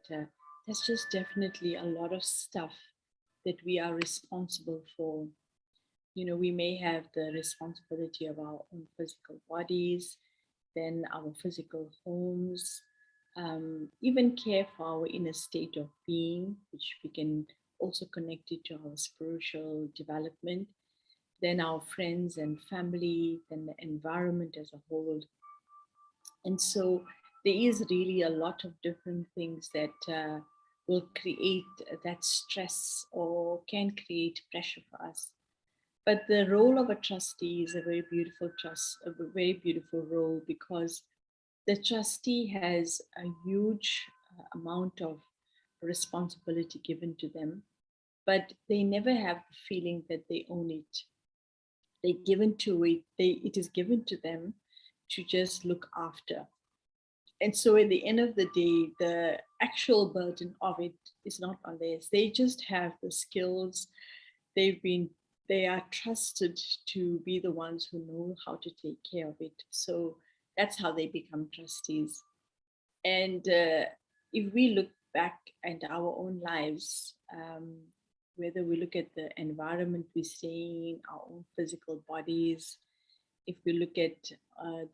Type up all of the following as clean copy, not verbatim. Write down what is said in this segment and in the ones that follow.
there's just definitely a lot of stuff that we are responsible for. We may have the responsibility of our own physical bodies, then our physical homes, even care for our inner state of being, which we can also connect it to our spiritual development, then our friends and family, then the environment as a whole. And so there is really a lot of different things that will create that stress or can create pressure for us. But the role of a trustee is a very beautiful a very beautiful role, because the trustee has a huge amount of responsibility given to them, but they never have the feeling that they own it. It is given to them to just look after. And so at the end of the day, the actual burden of it is not on theirs. They just have the skills. They are trusted to be the ones who know how to take care of it. So that's how they become trustees. And if we look back at our own lives, whether we look at the environment we stay in, our own physical bodies, if we look at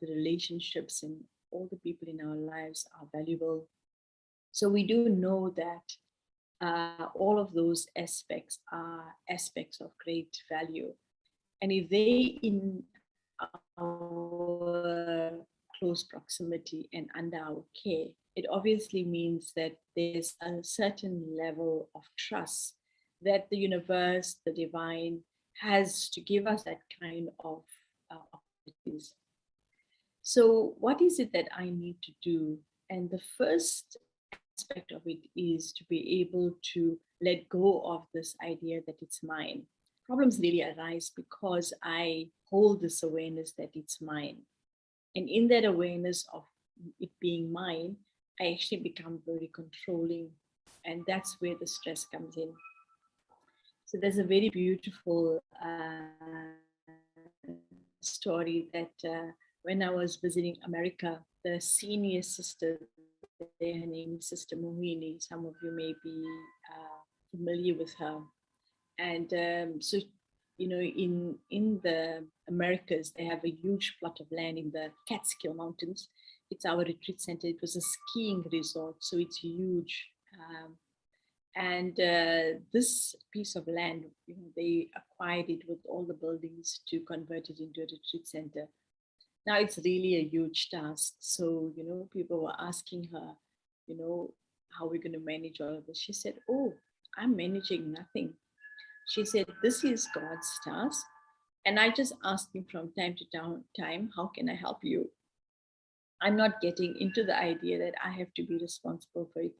the relationships, and all the people in our lives are valuable. So we do know that all of those aspects are aspects of great value. And if they in our close proximity and under our care, it obviously means that there's a certain level of trust that the universe, the divine, has to give us that kind of opportunities. So what is it that I need to do? And the first aspect of it is to be able to let go of this idea that it's mine. Problems really arise because I hold this awareness that it's mine. And in that awareness of it being mine, I actually become very controlling. And that's where the stress comes in. So there's a very beautiful story that when I was visiting America, the senior sister, her name is Sister Mohini. Some of you may be familiar with her. And so, in the Americas, they have a huge plot of land in the Catskill Mountains. It's our retreat center. It was a skiing resort, so it's huge. And this piece of land, they acquired it with all the buildings to convert it into a retreat center. Now it's really a huge task. So, people were asking her, how are we going to manage all of this? She said, oh, I'm managing nothing. She said, this is God's task. And I just asked him from time to time, how can I help you? I'm not getting into the idea that I have to be responsible for it.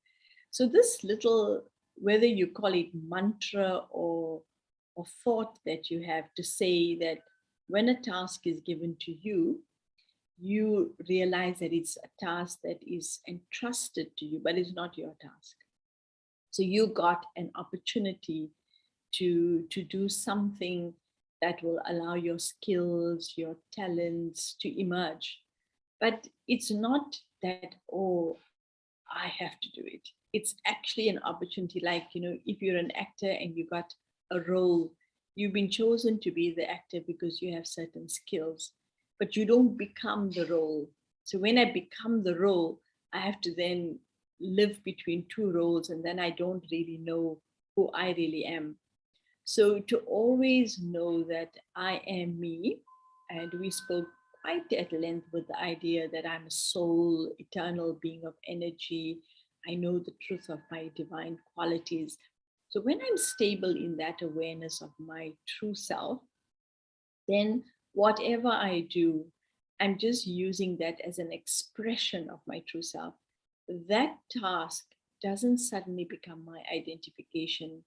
So this little, whether you call it mantra or thought that you have to say that when a task is given to you, you realize that it's a task that is entrusted to you, but it's not your task. So you got an opportunity to do something that will allow your skills, your talents to emerge. But it's not that, oh, I have to do it. It's actually an opportunity. Like, if you're an actor and you got a role, you've been chosen to be the actor because you have certain skills, but you don't become the role. So when I become the role, I have to then live between two roles, and then I don't really know who I really am. So to always know that I am me, and we spoke quite at length with the idea that I'm a soul, eternal being of energy. I know the truth of my divine qualities. So when I'm stable in that awareness of my true self, then whatever I do, I'm just using that as an expression of my true self. That task doesn't suddenly become my identification.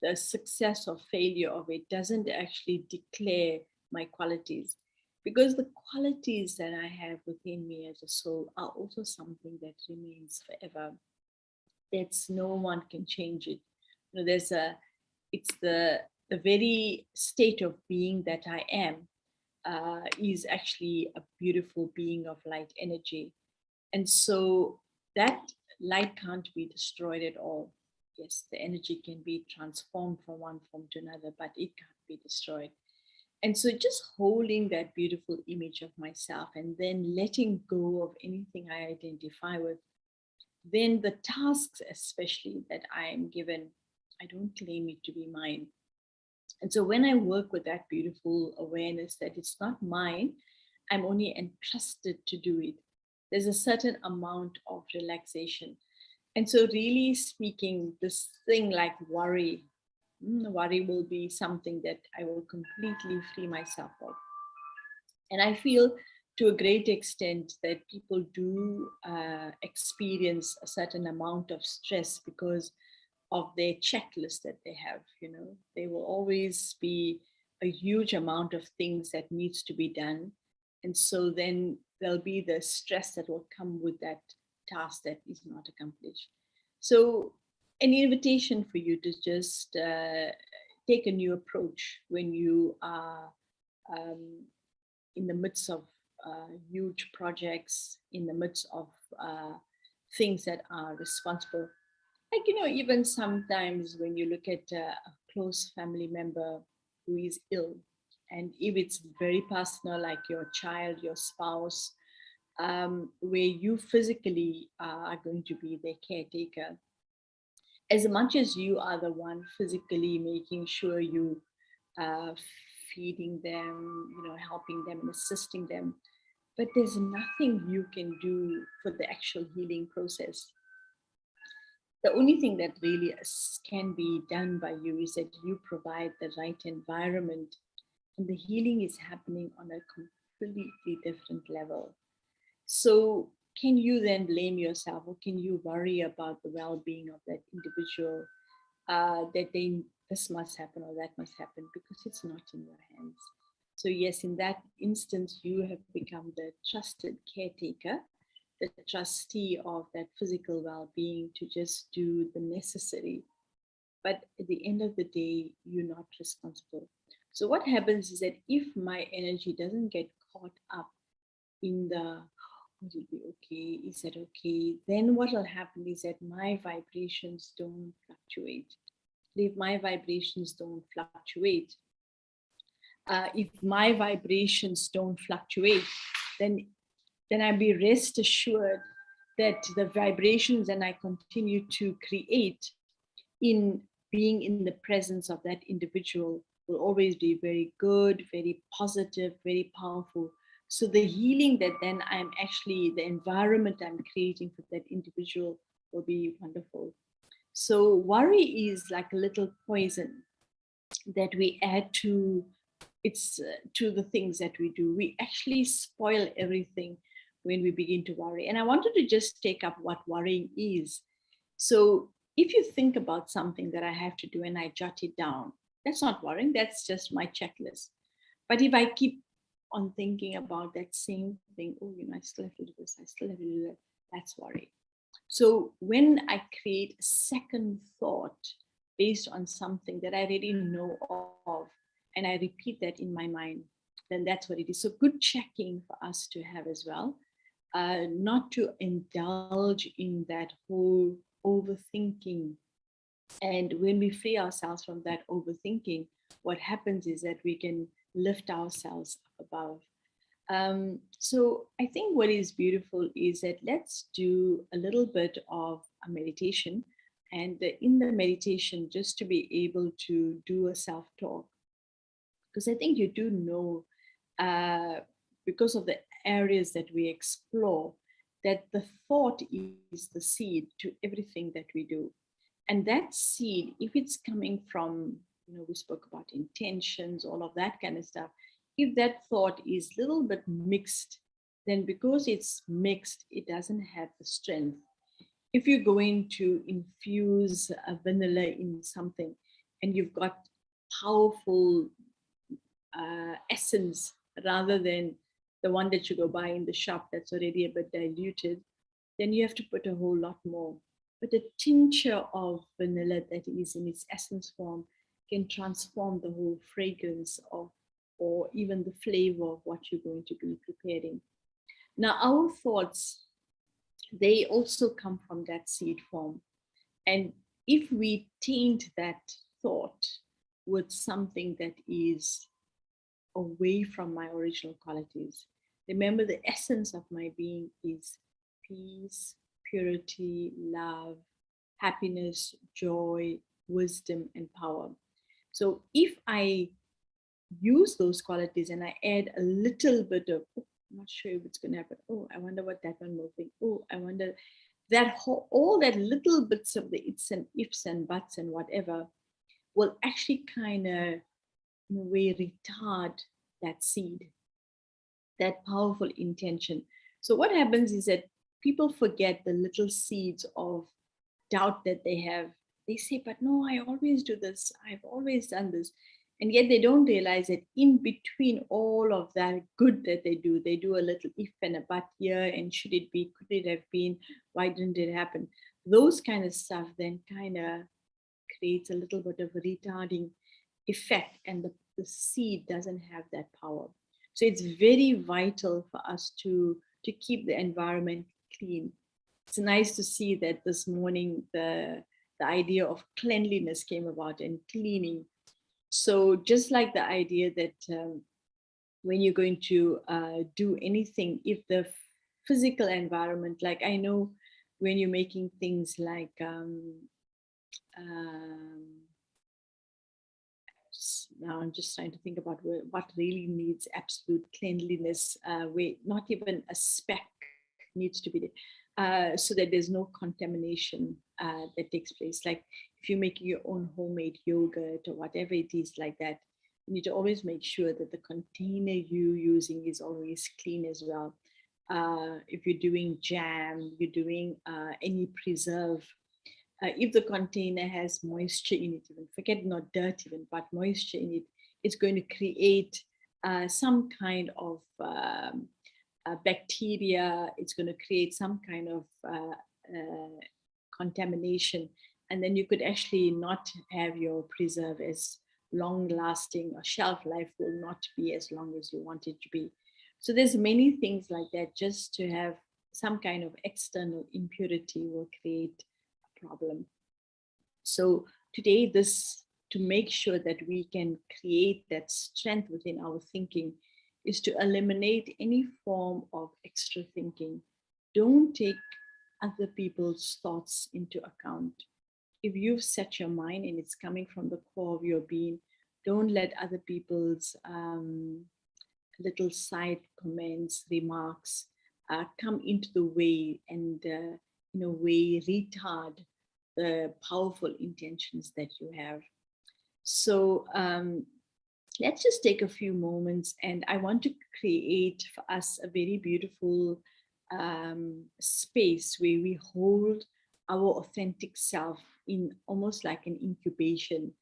The success or failure of it doesn't actually declare my qualities, because the qualities that I have within me as a soul are also something that remains forever. That's no one can change it. It's the very state of being that I am is actually a beautiful being of light energy. And so that light can't be destroyed at all. Yes, the energy can be transformed from one form to another, but it can't be destroyed. And so just holding that beautiful image of myself and then letting go of anything I identify with, then the tasks, especially that I am given, I don't claim it to be mine. And so when I work with that beautiful awareness that it's not mine, I'm only entrusted to do it, there's a certain amount of relaxation. And so, really speaking, this thing like worry, worry will be something that I will completely free myself of. And I feel to a great extent that people do experience a certain amount of stress because of their checklist that they have. There will always be a huge amount of things that needs to be done. And so then there'll be the stress that will come with that task that is not accomplished. So an invitation for you to just take a new approach when you are um, in the midst of huge projects, in the midst of things that are responsible. Like, even sometimes when you look at a close family member who is ill, and if it's very personal, like your child, your spouse, where you physically are going to be their caretaker, as much as you are the one physically making sure you uh, feeding them, helping them and assisting them, but there's nothing you can do for the actual healing process. The only thing that really can be done by you is that you provide the right environment, and the healing is happening on a completely different level. So can you then blame yourself, or can you worry about the well-being of that individual, that this must happen or that must happen, because it's not in your hands. So yes, in that instance, you have become the trusted caretaker, the trustee of that physical well-being, to just do the necessary. But at the end of the day, you're not responsible. So what happens is that if my energy doesn't get caught up in the will it be okay? Is that okay? Then what will happen is that my vibrations don't fluctuate. If my vibrations don't fluctuate, if my vibrations don't fluctuate, then I be rest assured that the vibrations that I continue to create in being in the presence of that individual will always be very good, very positive, very powerful. So the healing that then I'm actually, the environment I'm creating for that individual will be wonderful. So worry is like a little poison that we add to to the things that we do. We actually spoil everything when we begin to worry. And I wanted to just take up what worrying is. So if you think about something that I have to do and I jot it down, that's not worrying, that's just my checklist. But if I keep on thinking about that same thing, oh, I still have to do this, I still have to do that, that's worry. So when I create a second thought based on something that I already know of, and I repeat that in my mind, then that's what it is. So good checking for us to have as well, not to indulge in that whole overthinking. And when we free ourselves from that overthinking, what happens is that we can lift ourselves up above. So I think what is beautiful is that let's do a little bit of a meditation. And in the meditation, just to be able to do a self talk, because I think you do know, because of the areas that we explore, that the thought is the seed to everything that we do. And that seed, if it's coming from, we spoke about intentions, all of that kind of stuff, if that thought is a little bit mixed, then because it's mixed, it doesn't have the strength. If you're going to infuse a vanilla in something and you've got powerful essence rather than the one that you go buy in the shop that's already a bit diluted, then you have to put a whole lot more. But a tincture of vanilla that is in its essence form can transform the whole fragrance of, or even the flavor of what you're going to be preparing. Now, our thoughts they also come from that seed form. And if we taint that thought with something that is away from my original qualities, remember the essence of my being is peace, purity, love, happiness, joy, wisdom, and power. So if I use those qualities and I add a little bit of, oh, I'm not sure if it's going to happen. Oh, I wonder what that one will think. Oh, I wonder that whole, all that little bits of the it's and ifs and buts and whatever will actually kind of, in a way, retard that seed, that powerful intention. So what happens is that people forget the little seeds of doubt that they have. They say, but no, I always do this. I've always done this. And yet they don't realize that in between all of that good that they do a little if and a but here. And should it be, could it have been, why didn't it happen? Those kind of stuff then kind of creates a little bit of a retarding effect, and the seed doesn't have that power. So it's very vital for us to keep the environment clean. It's nice to see that this morning the idea of cleanliness came about and cleaning. So just like the idea that when you're going to do anything, if the physical environment, like I know when you're making things like um, now I'm just trying to think about what really needs absolute cleanliness, where not even a speck needs to be there, so that there's no contamination that takes place. Like if you're making your own homemade yogurt or whatever it is like that, you need to always make sure that the container you're using is always clean as well. If you're doing jam, you're doing any preserve, if the container has moisture in it, even forget not dirt even, but moisture in it, it's going to create some kind of bacteria. It's going to create some kind of contamination, and then you could actually not have your preserve as long lasting, or shelf life will not be as long as you want it to be. So there's many things like that. Just to have some kind of external impurity will create problem. So today, this, to make sure that we can create that strength within our thinking, is to eliminate any form of extra thinking. Don't take other people's thoughts into account. If you've set your mind and it's coming from the core of your being, don't let other people's little side comments, remarks come into the way and, in a way, retard the powerful intentions that you have. So let's just take a few moments, and I want to create for us a very beautiful space where we hold our authentic self in almost like an incubation.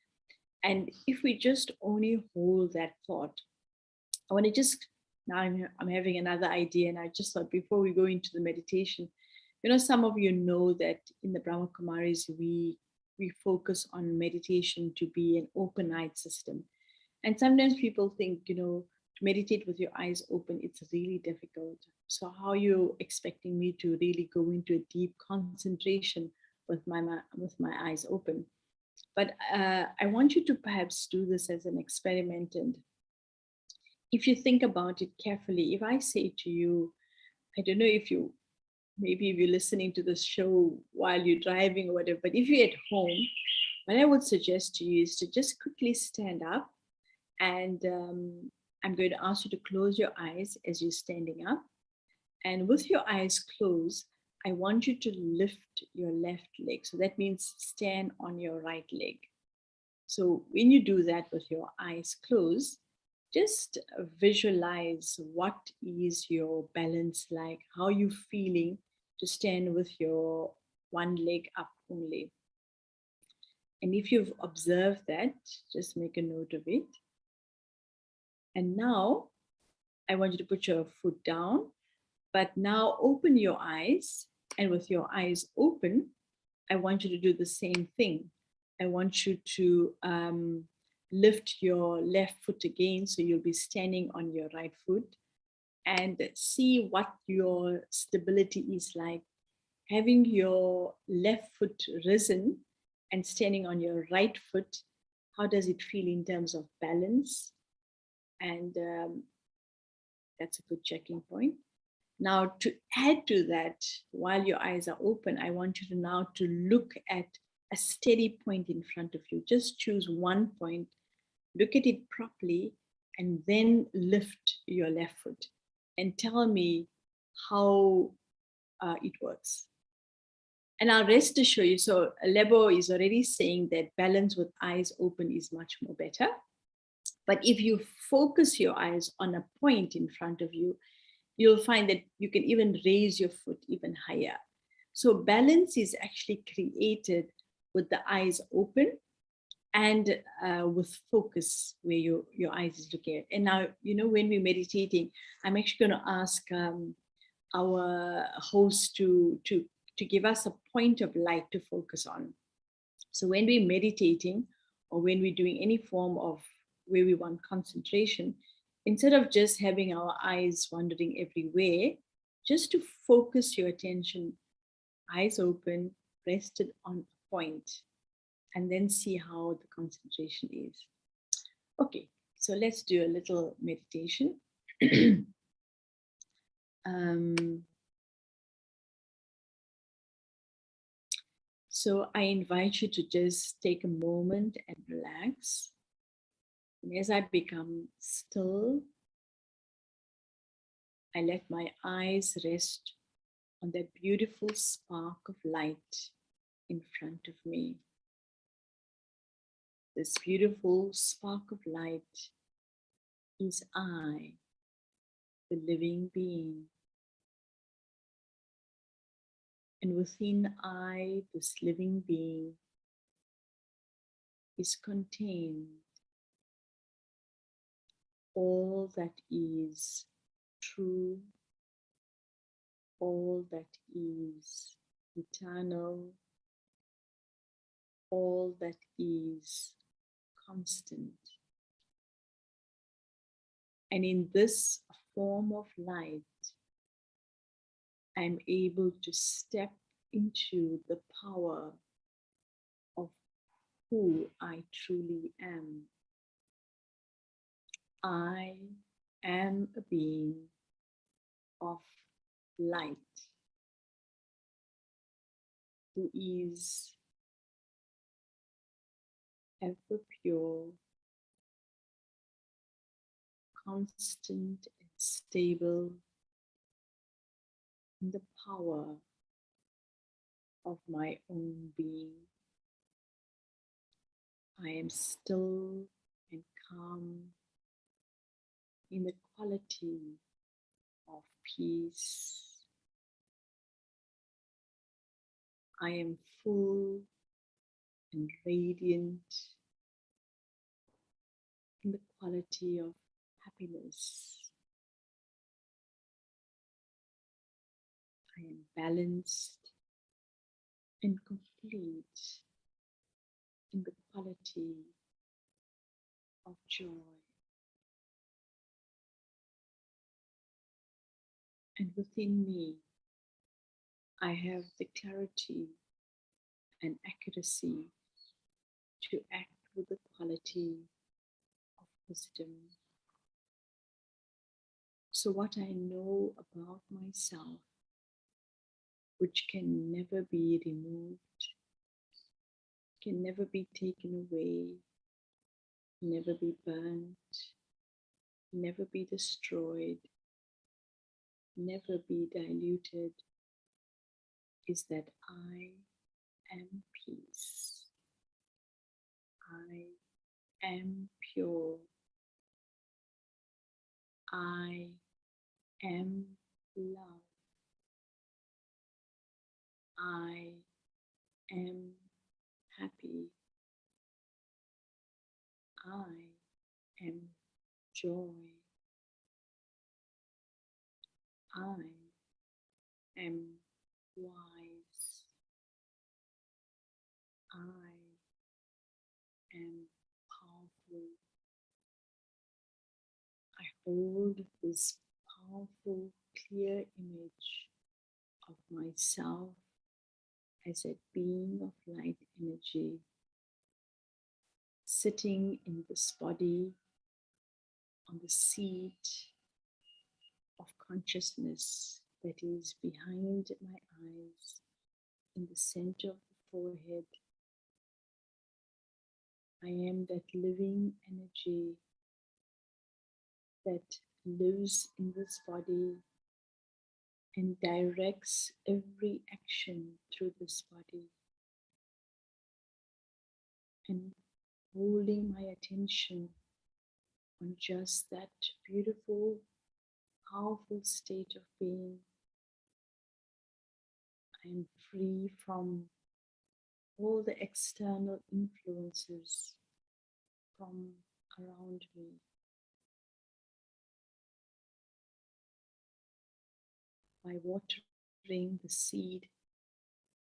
And if we just only hold that thought, I want to just, now I'm having another idea, and I just thought before we go into the meditation, some of you know that in the Brahma Kumaris, we focus on meditation to be an open-eyed system. And sometimes people think, to meditate with your eyes open, it's really difficult. So how are you expecting me to really go into a deep concentration with my eyes open? But I want you to perhaps do this as an experiment. And if you think about it carefully, if I say to you, I don't know if you, maybe if you're listening to this show while you're driving or whatever, but if you're at home, what I would suggest to you is to just quickly stand up, and I'm going to ask you to close your eyes as you're standing up. And with your eyes closed, I want you to lift your left leg. So that means stand on your right leg. So when you do that with your eyes closed, just visualize what is your balance like, how you feeling to stand with your one leg up only. And if you've observed that, just make a note of it. And now I want you to put your foot down, but now open your eyes. And with your eyes open, I want you to do the same thing. I want you to lift your left foot again, so you'll be standing on your right foot, and see what your stability is like. having your left foot risen and standing on your right foot, how does it feel in terms of balance? And that's a good checking point. Now, to add to that, while your eyes are open, I want you to now to look at a steady point in front of you. Just choose one point, look at it properly, and then lift your left foot and tell me how it works. And I'll rest assure you, so Lebo is already saying that balance with eyes open is much more better. But if you focus your eyes on a point in front of you, you'll find that you can even raise your foot even higher. So balance is actually created with the eyes open and with focus where your eyes is looking at. And now, when we're meditating, I'm actually going to ask our host to give us a point of light to focus on. So when we're meditating or when we're doing any form of where we want concentration, instead of just having our eyes wandering everywhere, just to focus your attention, eyes open, rested on a point, and then see how the concentration is. Okay, so let's do a little meditation. So I invite you to just take a moment and relax. And as I become still, I let my eyes rest on that beautiful spark of light in front of me. This beautiful spark of light is I, the living being. And within I, this living being, is contained all that is true, all that is eternal, all that is constant. And in this form of light, I'm able to step into the power of who I truly am. I am a being of light who is ever pure, constant, and stable in the power of my own being. I am still and calm in the quality of peace. I am full and radiant in the quality of happiness. I am balanced and complete in the quality of joy. And within me, I have the clarity and accuracy to act with the quality of wisdom. So what I know about myself, which can never be removed, can never be taken away, never be burnt, never be destroyed, never be diluted, is that I am peace. I am pure. I am love. I am happy. I am joy. I am wise. I am powerful. I hold this powerful, clear image of myself as a being of light energy, sitting in this body on the seat of consciousness that is behind my eyes, in the center of the forehead. I am that living energy that lives in this body and directs every action through this body, and holding my attention on just that beautiful, powerful state of being. I am free from all the external influences from around me. By watering the seed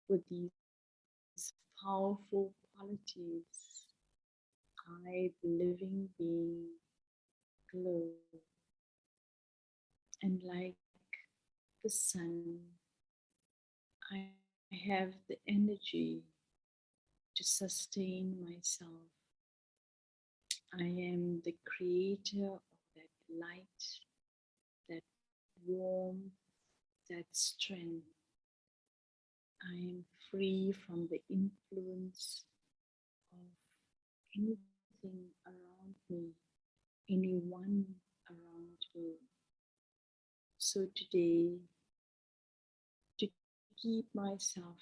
with these powerful qualities, I, the living being, glow. And like the sun, I have the energy to sustain myself. I am the creator of that light, that warmth, that strength. I am free from the influence of anything around me, anyone around me. So today, to keep myself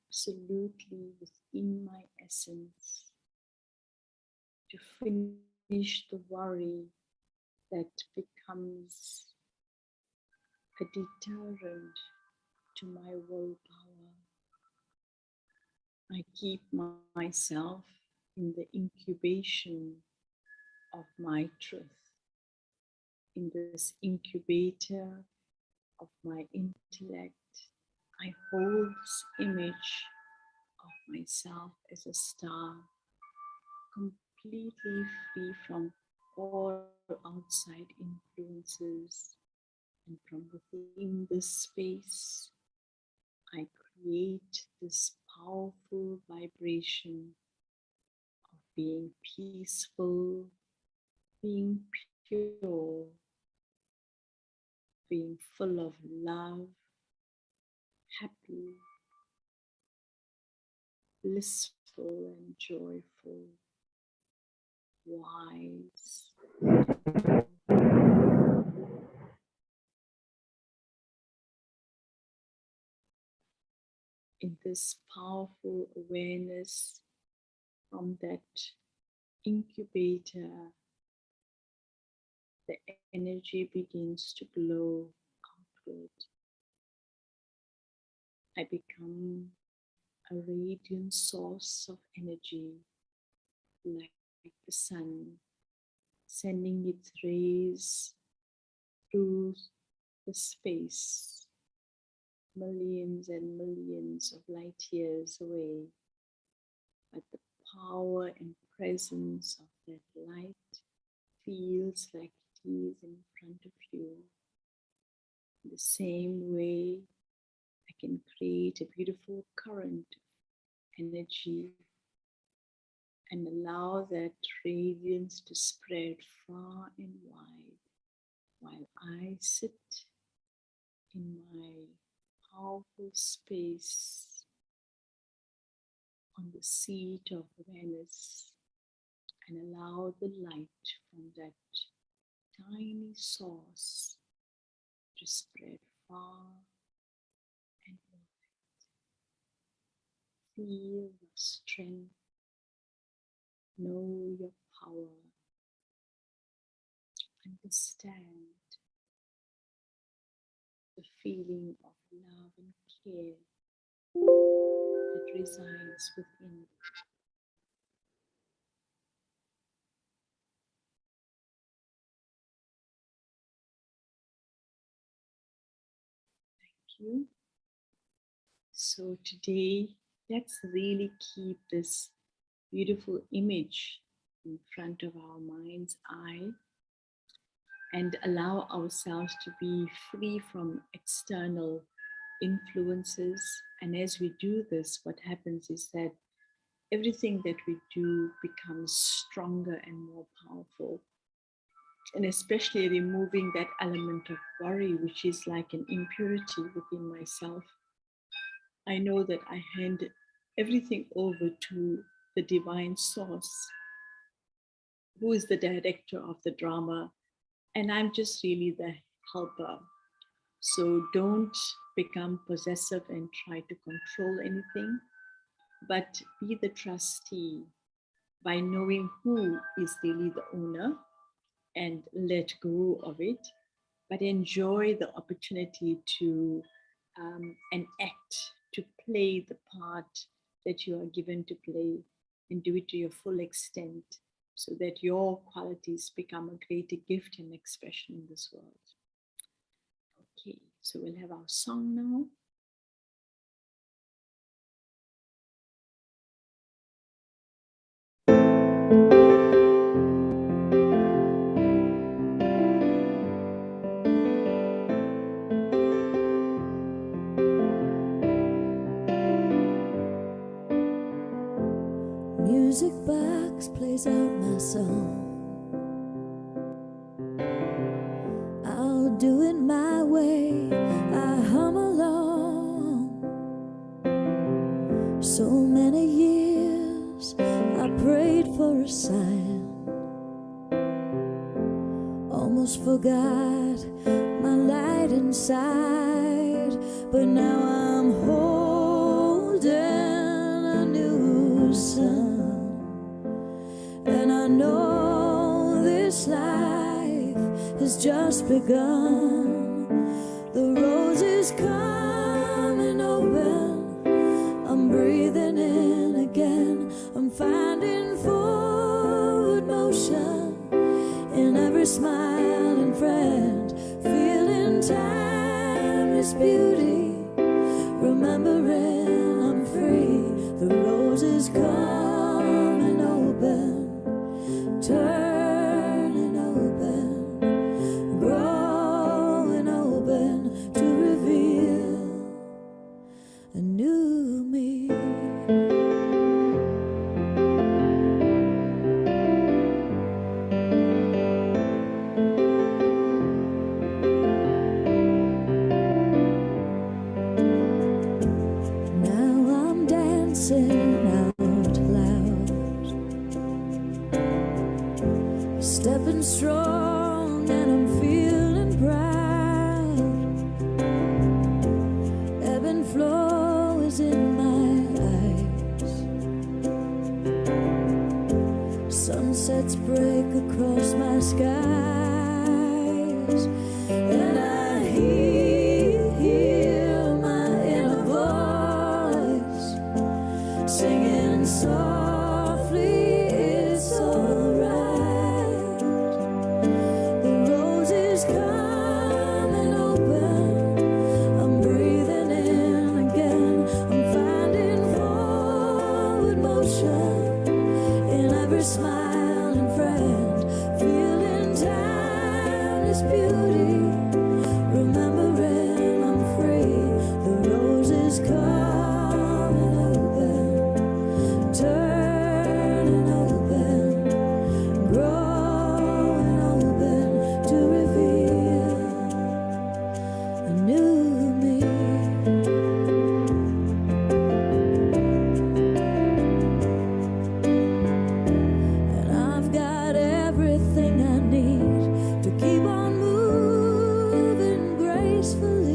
absolutely within my essence, to finish the worry that becomes a deterrent to my willpower, I keep myself in the incubation of my truth, in this incubator of my intellect. I hold this image of myself as a star, completely free from all outside influences. And from within this space, I create this powerful vibration of being peaceful, being pure, being full of love, happy, blissful and joyful, wise. In this powerful awareness from that incubator, the energy begins to glow outward. I become a radiant source of energy, like the sun, sending its rays through the space, millions and millions of light years away. But the power and presence of that light feels like it is in front of you. In the same way, I can create a beautiful current of energy and allow that radiance to spread far and wide while I sit in my powerful space on the seat of awareness and allow the light from that tiny source to spread far and wide. Feel your strength, know your power, understand the feeling of love and care that resides within. You. So today, let's really keep this beautiful image in front of our mind's eye and allow ourselves to be free from external influences. And as we do this, what happens is that everything that we do becomes stronger and more powerful. And especially removing that element of worry, which is like an impurity within myself. I know that I hand everything over to the divine source, who is the director of the drama, and I'm just really the helper. So don't become possessive and try to control anything, but be the trustee by knowing who is really the owner and let go of it, but enjoy the opportunity to enact, to play the part that you are given to play, and do it to your full extent so that your qualities become a greater gift and expression in this world. Okay, so we'll have our song now. Music box plays out my song. I'll do it my way. I hum along. So many years I prayed for a sign. Almost forgot my light inside, but now I'm holding a new sun. And I know this life has just begun. The rose is coming open. I'm breathing in again. I'm finding forward motion in every smiling friend. Feeling timeless beauty. Remembering I'm free. The rose is coming open. Turning open, growing open to reveal a new me. Now I'm dancing out loud, stepping strong, and I'm feeling proud. Ebb and flow is in my eyes. Sunsets break across my skies, and I hear my inner voice singing softly. It's alright. Coming open, I'm breathing in again. I'm finding forward motion in every smiling friend. Feeling timeless beauty. Remembering I'm free. The rose is coming open, turning open, growing open to reveal a new me. And I've got everything I need to keep on moving gracefully.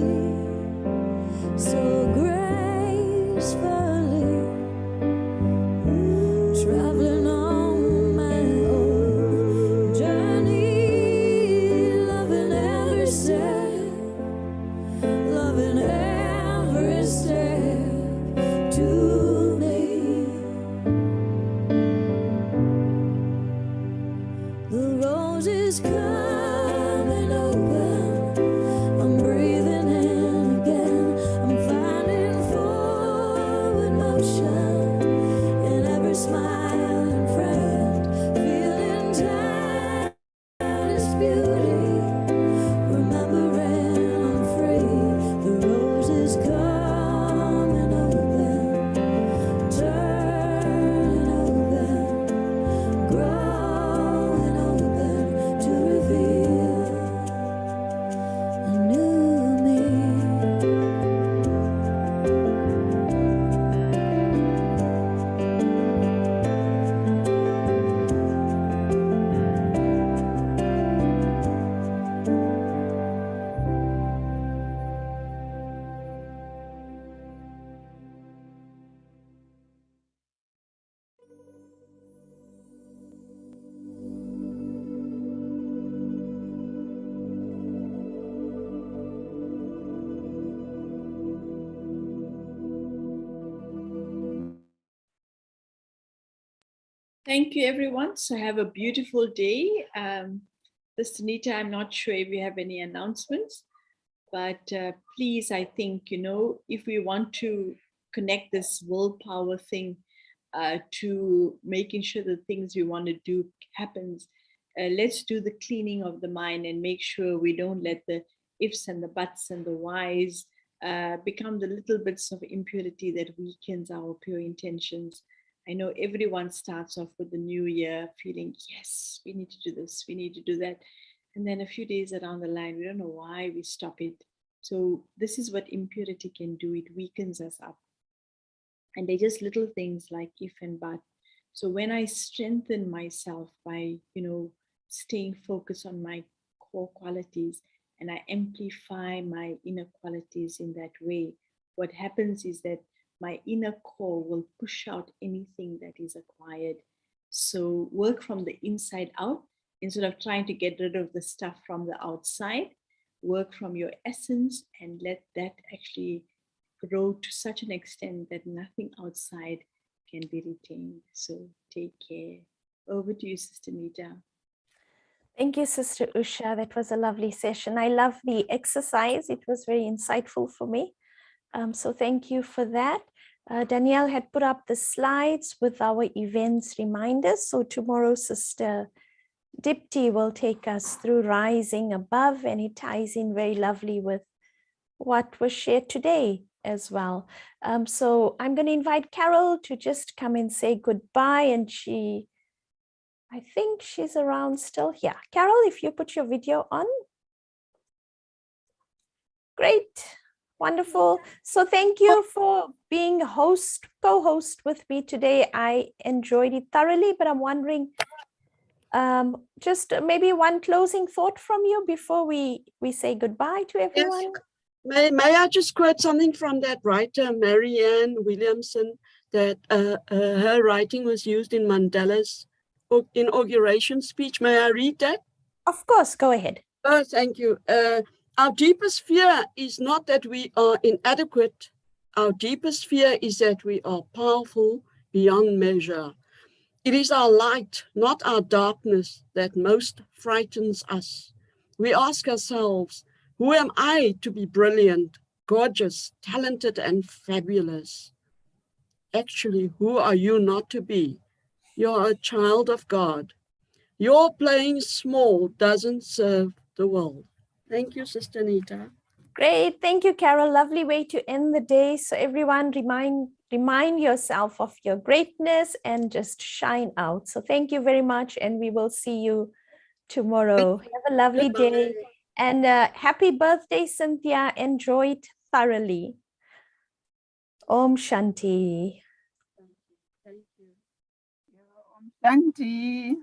Thank you, everyone. So have a beautiful day. Sister Nita, I'm not sure if we have any announcements, but please, I think, if we want to connect this willpower thing to making sure the things we want to do happens, let's do the cleaning of the mind and make sure we don't let the ifs and the buts and the whys become the little bits of impurity that weakens our pure intentions. I know everyone starts off with the new year feeling, yes, we need to do this, we need to do that. And then a few days around the line, we don't know why we stop it. So this is what impurity can do. It weakens us up. And they're just little things like if and but. So when I strengthen myself by, staying focused on my core qualities and I amplify my inner qualities in that way, what happens is that my inner core will push out anything that is acquired. So work from the inside out instead of trying to get rid of the stuff from the outside. Work from your essence and let that actually grow to such an extent that nothing outside can be retained. So take care. Over to you, Sister Nita. Thank you, Sister Usha. That was a lovely session. I love the exercise. It was very insightful for me. So thank you for that. Danielle had put up the slides with our events reminders. So tomorrow, Sister Dipti will take us through Rising Above, and it ties in very lovely with what was shared today as well. So I'm going to invite Carol to just come and say goodbye, and I think she's around still. Yeah, Carol, if you put your video on. Great, wonderful. So thank you for being co-host with me today. I enjoyed it thoroughly, but I'm wondering, just maybe one closing thought from you before we say goodbye to everyone. Yes. May I just quote something from that writer, Marianne Williamson, that her writing was used in Mandela's inauguration speech. May I read that? Of course, go ahead. Oh, thank you. Our deepest fear is not that we are inadequate. Our deepest fear is that we are powerful beyond measure. It is our light, not our darkness, that most frightens us. We ask ourselves, who am I to be brilliant, gorgeous, talented, and fabulous? Actually, who are you not to be? You're a child of God. Your playing small doesn't serve the world. Thank you, Sister Nita. Great. Thank you, Carol. Lovely way to end the day. So everyone remind yourself of your greatness and just shine out. So thank you very much. And we will see you tomorrow. Have a lovely day. And happy birthday, Cynthia. Enjoy it thoroughly. Om Shanti. Thank you. Om Shanti.